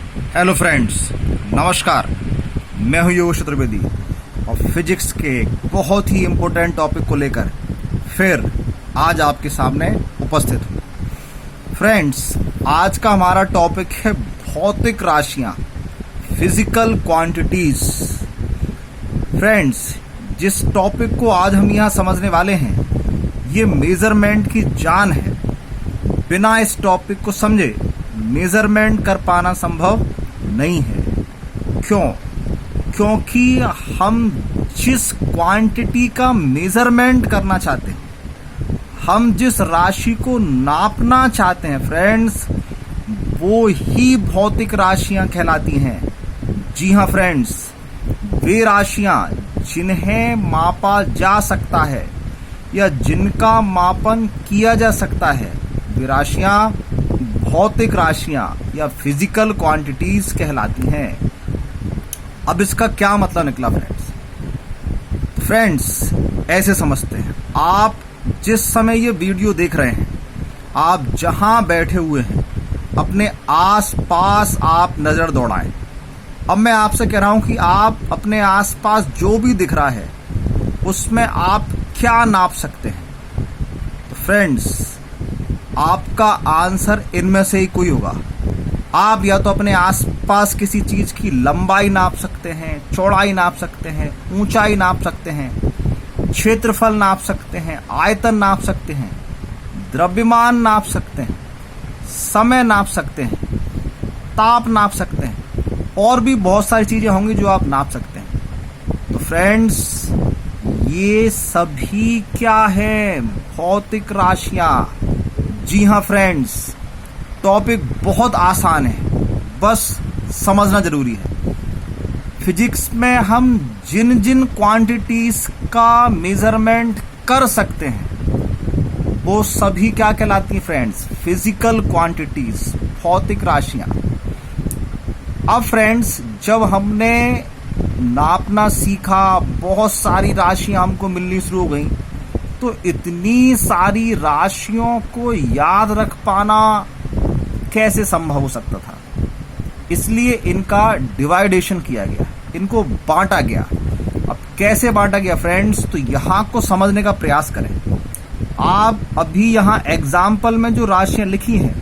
Hello friends, नमस्कार। मैं हूं योगेश चतुर्वेदी और फिजिक्स के एक बहुत ही इम्पोर्टेंट टॉपिक को लेकर फिर आज आपके सामने उपस्थित हूं। फ्रेंड्स, आज का हमारा टॉपिक है भौतिक राशियां, फिजिकल क्वांटिटीज। फ्रेंड्स, जिस टॉपिक को आज हम यहां समझने वाले हैं ये मेजरमेंट की जान है। बिना इस टॉपिक को समझे मेजरमेंट कर पाना संभव नहीं है। क्योंकि हम जिस क्वांटिटी का मेजरमेंट करना चाहते हैं, हम जिस राशि को नापना चाहते हैं फ्रेंड्स, वो ही भौतिक राशियां कहलाती हैं। जी हाँ फ्रेंड्स, वे राशियां जिन्हें मापा जा सकता है या जिनका मापन किया जा सकता है, वे राशियां भौतिक राशियां या फिजिकल क्वांटिटीज कहलाती हैं। अब इसका क्या मतलब निकला फ्रेंड्स, ऐसे समझते हैं। आप जिस समय ये वीडियो देख रहे हैं, आप जहां बैठे हुए हैं, अपने आसपास आप नजर दौड़ाएं। अब मैं आपसे कह रहा हूं कि आप अपने आसपास जो भी दिख रहा है उसमें आप क्या नाप सकते हैं। तो फ्रेंड्स, आपका आंसर इनमें से ही कोई होगा। आप या तो अपने आसपास किसी चीज की लंबाई नाप सकते हैं, चौड़ाई नाप सकते हैं, ऊंचाई नाप सकते हैं, क्षेत्रफल नाप सकते हैं, आयतन नाप सकते हैं, द्रव्यमान नाप सकते हैं, समय नाप सकते हैं, ताप नाप सकते हैं, और भी बहुत सारी चीजें होंगी जो आप नाप सकते हैं। तो फ्रेंड्स, ये सभी क्या है? भौतिक राशियां। जी हाँ फ्रेंड्स, टॉपिक बहुत आसान है, बस समझना जरूरी है। फिजिक्स में हम जिन जिन क्वांटिटीज का मेजरमेंट कर सकते हैं वो सभी क्या कहलाती हैं फ्रेंड्स? फिजिकल क्वांटिटीज, भौतिक राशियां। अब फ्रेंड्स, जब हमने नापना सीखा, बहुत सारी राशियां हमको मिलनी शुरू हो गई, तो इतनी सारी राशियों को याद रख पाना कैसे संभव हो सकता था? इसलिए इनका डिवाइडेशन किया गया, इनको बांटा गया। अब कैसे बांटा गया फ्रेंड्स, तो यहां को समझने का प्रयास करें। आप अभी यहां एग्जाम्पल में जो राशियां लिखी हैं,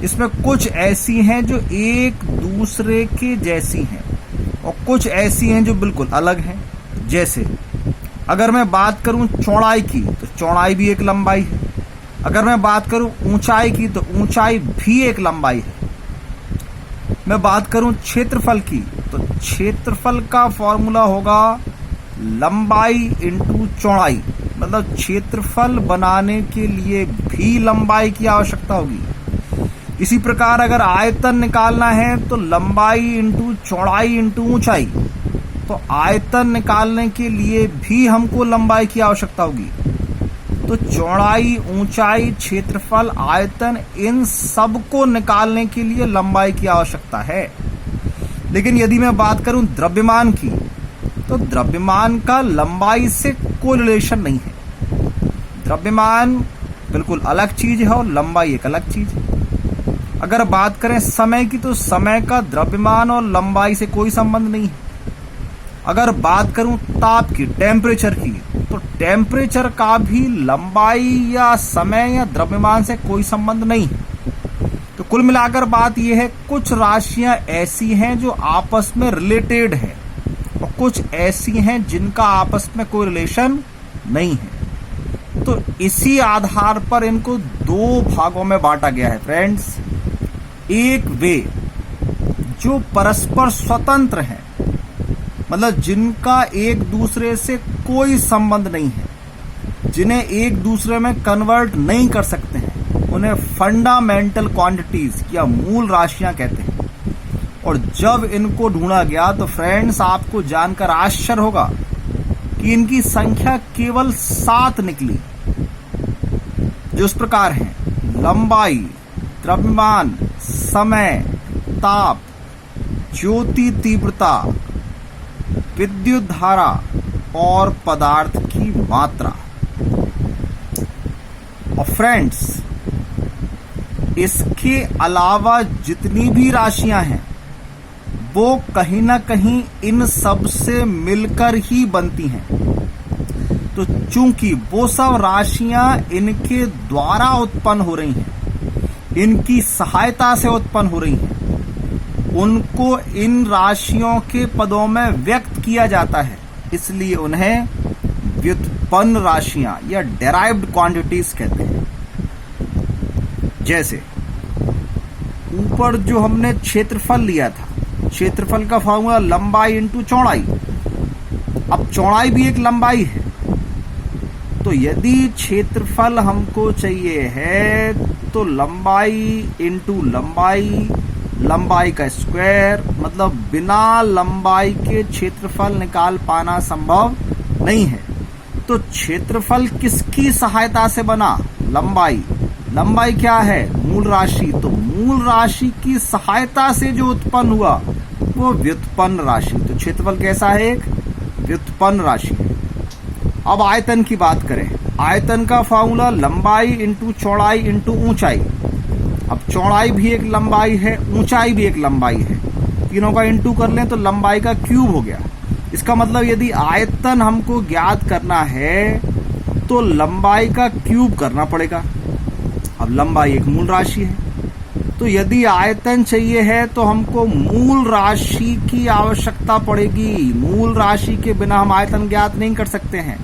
इसमें कुछ ऐसी हैं जो एक दूसरे के जैसी हैं और कुछ ऐसी हैं जो बिल्कुल अलग हैं। जैसे अगर मैं बात करूं चौड़ाई की, तो चौड़ाई भी एक लंबाई है। अगर मैं बात करूं ऊंचाई की, तो ऊंचाई भी एक लंबाई है। मैं बात करूं क्षेत्रफल की, तो क्षेत्रफल का फॉर्मूला होगा लंबाई इंटू चौड़ाई। मतलब क्षेत्रफल बनाने के लिए भी लंबाई की आवश्यकता होगी। इसी प्रकार अगर आयतन निकालना है तो लंबाई इंटू चौड़ाई इंटू ऊंचाई। तो आयतन निकालने के लिए भी हमको लंबाई की आवश्यकता होगी। तो चौड़ाई, ऊंचाई, क्षेत्रफल, आयतन, इन सब को निकालने के लिए लंबाई की आवश्यकता है। लेकिन यदि मैं बात करूं द्रव्यमान की, तो द्रव्यमान का लंबाई से कोई रिलेशन नहीं है। द्रव्यमान बिल्कुल अलग चीज है और लंबाई एक अलग चीज है। अगर बात करें समय की, तो समय का द्रव्यमान और लंबाई से कोई संबंध नहीं है। अगर बात करूं ताप की, टेम्परेचर की, तो टेम्परेचर का भी लंबाई या समय या द्रव्यमान से कोई संबंध नहीं है। तो कुल मिलाकर बात यह है, कुछ राशियां ऐसी हैं जो आपस में रिलेटेड है और कुछ ऐसी हैं जिनका आपस में कोई रिलेशन नहीं है। तो इसी आधार पर इनको दो भागों में बांटा गया है फ्रेंड्स। एक वे जो परस्पर स्वतंत्र हैं, मतलब जिनका एक दूसरे से कोई संबंध नहीं है, जिन्हें एक दूसरे में कन्वर्ट नहीं कर सकते हैं, उन्हें फंडामेंटल क्वांटिटीज या मूल राशियां कहते हैं। और जब इनको ढूंढा गया तो फ्रेंड्स, आपको जानकर आश्चर्य होगा कि इनकी संख्या केवल 7 निकली, जो इस प्रकार हैं: लंबाई, द्रव्यमान, समय, ताप, ज्योति तीव्रता, विद्युत धारा और पदार्थ की मात्रा। और फ्रेंड्स, इसके अलावा जितनी भी राशियां हैं वो कहीं ना कहीं इन सब से मिलकर ही बनती हैं। तो चूंकि वो सब राशियां इनके द्वारा उत्पन्न हो रही हैं, इनकी सहायता से उत्पन्न हो रही हैं, उनको इन राशियों के पदों में व्यक्त किया जाता है, इसलिए उन्हें व्युत्पन्न राशियां या डेराइव्ड क्वांटिटीज कहते हैं। जैसे ऊपर जो हमने क्षेत्रफल लिया था, क्षेत्रफल का फॉर्मूला लंबाई इंटू चौड़ाई। अब चौड़ाई भी एक लंबाई है, तो यदि क्षेत्रफल हमको चाहिए है तो लंबाई इंटू लंबाई, लंबाई का स्क्वायर, मतलब बिना लंबाई के क्षेत्रफल निकाल पाना संभव नहीं है। तो क्षेत्रफल किसकी सहायता से बना? लंबाई। लंबाई क्या है? मूल राशि। तो मूल राशि की सहायता से जो उत्पन्न हुआ वो व्युत्पन्न राशि। तो क्षेत्रफल कैसा है? एक व्युत्पन्न राशि। अब आयतन की बात करें। आयतन का फॉर्मूला लंबाई इंटू चौड़ाई इंटू ऊंचाई। अब चौड़ाई भी एक लंबाई है, ऊंचाई भी एक लंबाई है, तीनों का इंटू कर लें तो लंबाई का क्यूब हो गया। इसका मतलब यदि आयतन हमको ज्ञात करना है तो लंबाई का क्यूब करना पड़ेगा। अब लंबाई एक मूल राशि है, तो यदि आयतन चाहिए है तो हमको मूल राशि की आवश्यकता पड़ेगी। मूल राशि के बिना हम आयतन ज्ञात नहीं कर सकते हैं।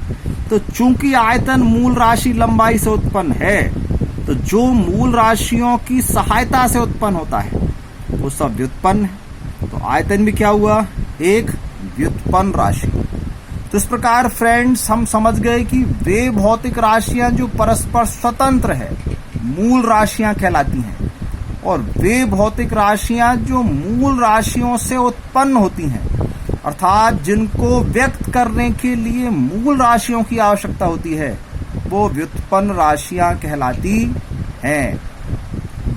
तो चूंकि आयतन मूल राशि लंबाई से उत्पन्न है, तो जो मूल राशियों की सहायता से उत्पन्न होता है वो सब व्युत्पन्न है। तो आयतन भी क्या हुआ? एक व्युत्पन्न राशि। तो इस प्रकार फ्रेंड्स हम समझ गए कि वे भौतिक राशियां जो परस्पर स्वतंत्र है मूल राशियां कहलाती हैं, और वे भौतिक राशियां जो मूल राशियों से उत्पन्न होती हैं, अर्थात जिनको व्यक्त करने के लिए मूल राशियों की आवश्यकता होती है, वो व्युत्पन्न राशियां कहलाती हैं।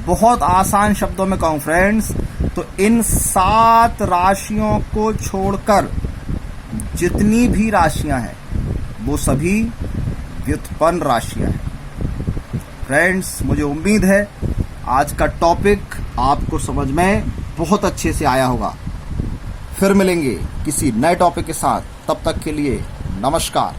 बहुत आसान शब्दों में कहूं फ्रेंड्स तो इन 7 राशियों को छोड़कर जितनी भी राशियां हैं वो सभी व्युत्पन्न राशियां हैं। फ्रेंड्स, मुझे उम्मीद है आज का टॉपिक आपको समझ में बहुत अच्छे से आया होगा। फिर मिलेंगे किसी नए टॉपिक के साथ, तब तक के लिए नमस्कार।